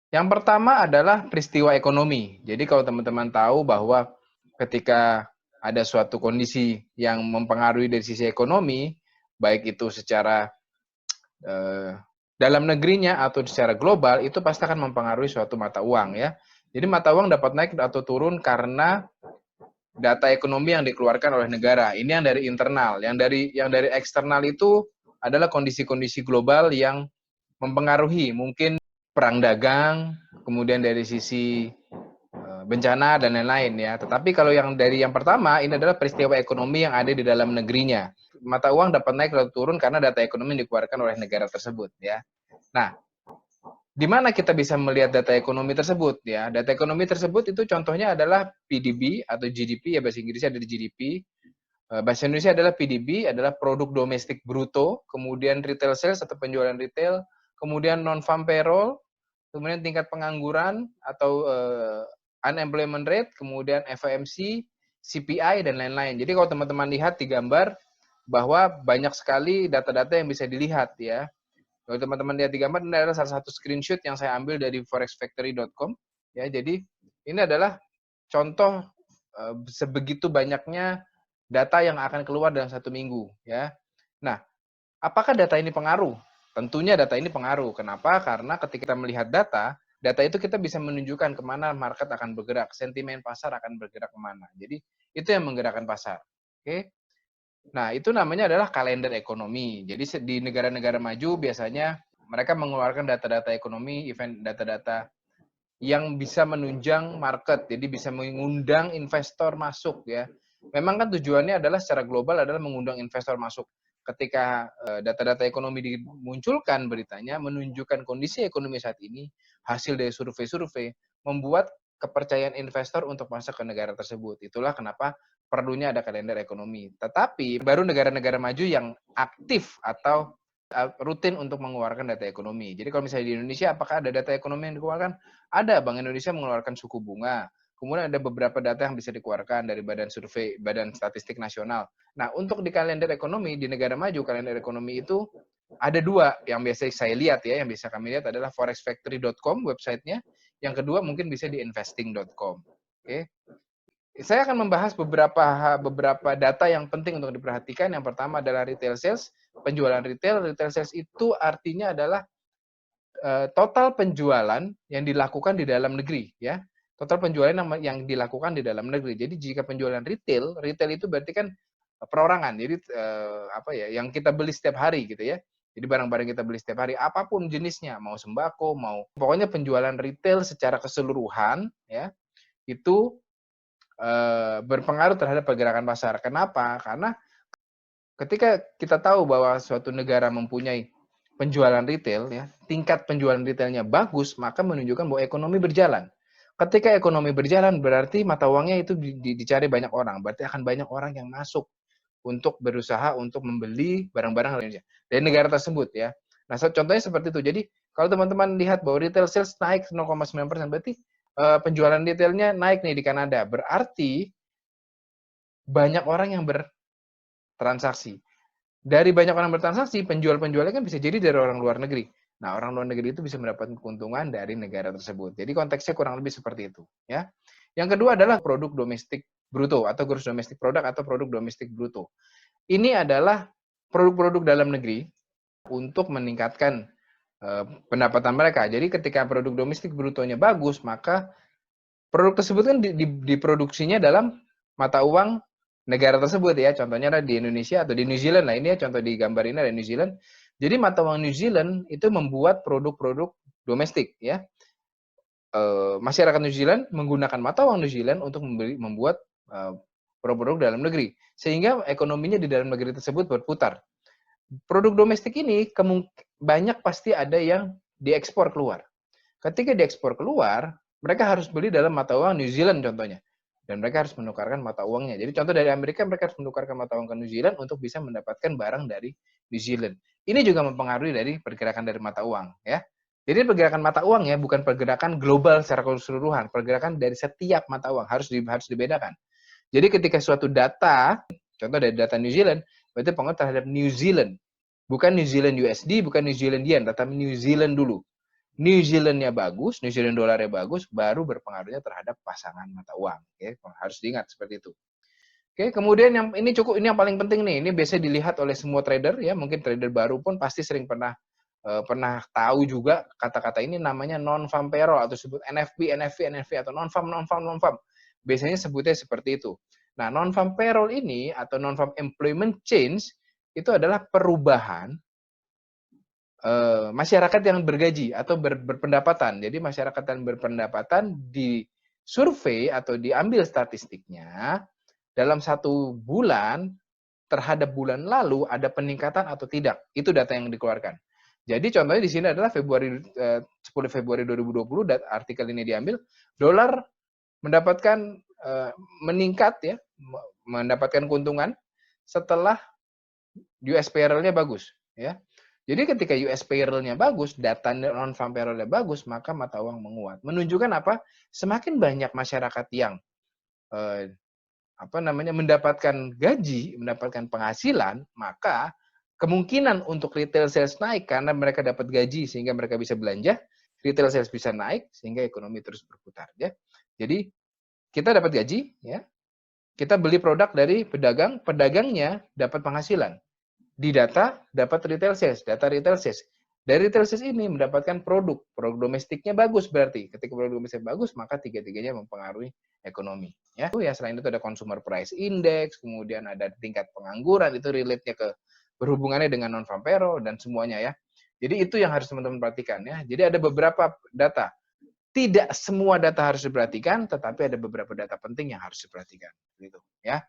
Yang pertama adalah peristiwa ekonomi. Jadi kalau teman-teman tahu bahwa ketika ada suatu kondisi yang mempengaruhi dari sisi ekonomi, baik itu secara eh, dalam negerinya atau secara global, itu pasti akan mempengaruhi suatu mata uang ya. Jadi mata uang dapat naik atau turun karena data ekonomi yang dikeluarkan oleh negara. Ini yang dari internal. Yang dari eksternal itu adalah kondisi-kondisi global yang mempengaruhi mungkin perang dagang, kemudian dari sisi bencana dan lain-lain ya. Tetapi kalau yang dari yang pertama ini adalah peristiwa ekonomi yang ada di dalam negerinya. Mata uang dapat naik atau turun karena data ekonomi yang dikeluarkan oleh negara tersebut ya. Nah, di mana kita bisa melihat data ekonomi tersebut ya? Data ekonomi tersebut itu contohnya adalah PDB atau GDP ya, bahasa Inggrisnya ada di GDP. Bahasa Indonesia adalah PDB, adalah produk domestik bruto, kemudian retail sales atau penjualan retail, kemudian non farm payroll, kemudian tingkat pengangguran atau unemployment rate, kemudian FOMC, CPI dan lain-lain. Jadi kalau teman-teman lihat di gambar bahwa banyak sekali data-data yang bisa dilihat ya. Kalau teman-teman lihat di gambar, ini adalah salah satu screenshot yang saya ambil dari forexfactory.com ya. Jadi ini adalah contoh sebegitu banyaknya data yang akan keluar dalam satu minggu ya. Nah, apakah data ini pengaruh? Tentunya data ini pengaruh. Kenapa? Karena ketika kita melihat data, data itu kita bisa menunjukkan kemana market akan bergerak, sentimen pasar akan bergerak kemana. Jadi itu yang menggerakkan pasar. Oke? Nah, itu namanya adalah kalender ekonomi. Jadi di negara-negara maju biasanya mereka mengeluarkan data-data ekonomi, event data-data yang bisa menunjang market. Jadi bisa mengundang investor masuk ya. Memang kan tujuannya adalah secara global adalah mengundang investor masuk. Ketika data-data ekonomi dimunculkan beritanya menunjukkan kondisi ekonomi saat ini, hasil dari survei-survei membuat kepercayaan investor untuk masuk ke negara tersebut. Itulah kenapa perlunya ada kalender ekonomi. Tetapi baru negara-negara maju yang aktif atau rutin untuk mengeluarkan data ekonomi. Jadi kalau misalnya di Indonesia, apakah ada data ekonomi yang dikeluarkan? Ada, Bank Indonesia mengeluarkan suku bunga. Kemudian ada beberapa data yang bisa dikeluarkan dari Badan Survei, Badan Statistik Nasional. Nah, untuk di kalender ekonomi, di negara maju, kalender ekonomi itu ada dua yang biasa saya lihat ya, yang bisa kami lihat adalah forexfactory.com websitenya. Yang kedua mungkin bisa di investing.com. Oke. Saya akan membahas beberapa data yang penting untuk diperhatikan. Yang pertama adalah retail sales, penjualan retail. Retail sales itu artinya adalah total penjualan yang dilakukan di dalam negeri ya. Total penjualan yang dilakukan di dalam negeri. Jadi jika penjualan retail, retail itu berarti kan perorangan. Jadi apa ya, yang kita beli setiap hari gitu ya. Jadi barang-barang kita beli setiap hari apapun jenisnya, mau sembako, mau pokoknya penjualan retail secara keseluruhan ya, itu berpengaruh terhadap pergerakan pasar. Kenapa? Karena ketika kita tahu bahwa suatu negara mempunyai penjualan retail ya, tingkat penjualan retailnya bagus, maka menunjukkan bahwa ekonomi berjalan. Ketika ekonomi berjalan berarti mata uangnya itu dicari banyak orang, berarti akan banyak orang yang masuk untuk berusaha untuk membeli barang-barang dari negara tersebut ya. Nah, contohnya seperti itu. Jadi, kalau teman-teman lihat bahwa retail sales naik 0,9%, berarti penjualan retailnya naik nih di Kanada. Berarti banyak orang yang bertransaksi. Dari banyak orang bertransaksi, penjual-penjualnya kan bisa jadi dari orang luar negeri. Nah, orang luar negeri itu bisa mendapatkan keuntungan dari negara tersebut. Jadi konteksnya kurang lebih seperti itu, ya. Yang kedua adalah produk domestik bruto atau gross domestic product atau produk domestik bruto. Ini adalah produk-produk dalam negeri untuk meningkatkan pendapatan mereka. Jadi ketika produk domestik brutonya bagus, maka produk tersebut kan diproduksinya dalam mata uang negara tersebut ya. Contohnya ada di Indonesia atau di New Zealand lah. Ini ya contoh di gambar ini ada New Zealand. Jadi mata uang New Zealand itu membuat produk-produk domestik ya. Masyarakat New Zealand menggunakan mata uang New Zealand untuk membuat produk-produk dalam negeri. Sehingga ekonominya di dalam negeri tersebut berputar. Produk domestik ini banyak pasti ada yang diekspor keluar. Ketika diekspor keluar, mereka harus beli dalam mata uang New Zealand contohnya. Dan mereka harus menukarkan mata uangnya. Jadi contoh dari Amerika, mereka harus menukarkan mata uang ke New Zealand untuk bisa mendapatkan barang dari New Zealand. Ini juga mempengaruhi dari pergerakan dari mata uang. Ya. Jadi pergerakan mata uang ya, bukan pergerakan global secara keseluruhan. Pergerakan dari setiap mata uang harus dibedakan. Jadi ketika suatu data, contoh dari data New Zealand, berarti pengaruh terhadap New Zealand. Bukan New Zealand USD, bukan New Zealand Yen, tetapi New Zealand dulu. New Zealand-nya bagus, New Zealand dolarnya bagus, baru berpengaruhnya terhadap pasangan mata uang. Oke, harus diingat seperti itu. Oke, kemudian ini yang paling penting nih. Ini biasanya dilihat oleh semua trader ya. Mungkin trader baru pun pasti sering pernah tahu juga kata-kata ini, namanya non-farm payroll atau disebut NFP atau non-farm. Biasanya sebutnya seperti itu. Nah, non-farm payroll ini atau non-farm employment change itu adalah perubahan masyarakat yang bergaji atau berpendapatan. Jadi masyarakat yang berpendapatan di survei atau diambil statistiknya dalam 1 bulan terhadap bulan lalu ada peningkatan atau tidak. Itu data yang dikeluarkan. Jadi contohnya di sini adalah 10 Februari 2020, artikel ini diambil, dolar mendapatkan meningkat ya, mendapatkan keuntungan setelah US payroll-nya bagus ya. Jadi ketika US payroll-nya bagus, data non-farm payroll-nya bagus, maka mata uang menguat. Menunjukkan apa? Semakin banyak masyarakat yang mendapatkan gaji, mendapatkan penghasilan, maka kemungkinan untuk retail sales naik karena mereka dapat gaji sehingga mereka bisa belanja, retail sales bisa naik sehingga ekonomi terus berputar ya. Jadi kita dapat gaji ya. Kita beli produk dari pedagang, pedagangnya dapat penghasilan. Di data dapat retail sales, data retail sales. Dari retail sales ini mendapatkan produk domestiknya bagus berarti. Ketika produk domestik bagus, maka tiga-tiganya mempengaruhi ekonomi. Ya, selain itu ada consumer price index, kemudian ada tingkat pengangguran, itu relate-nya ke berhubungannya dengan non-farm payroll dan semuanya ya. Jadi itu yang harus teman-teman perhatikan ya. Jadi ada beberapa data. Tidak semua data harus diperhatikan, tetapi ada beberapa data penting yang harus diperhatikan. Gitu ya.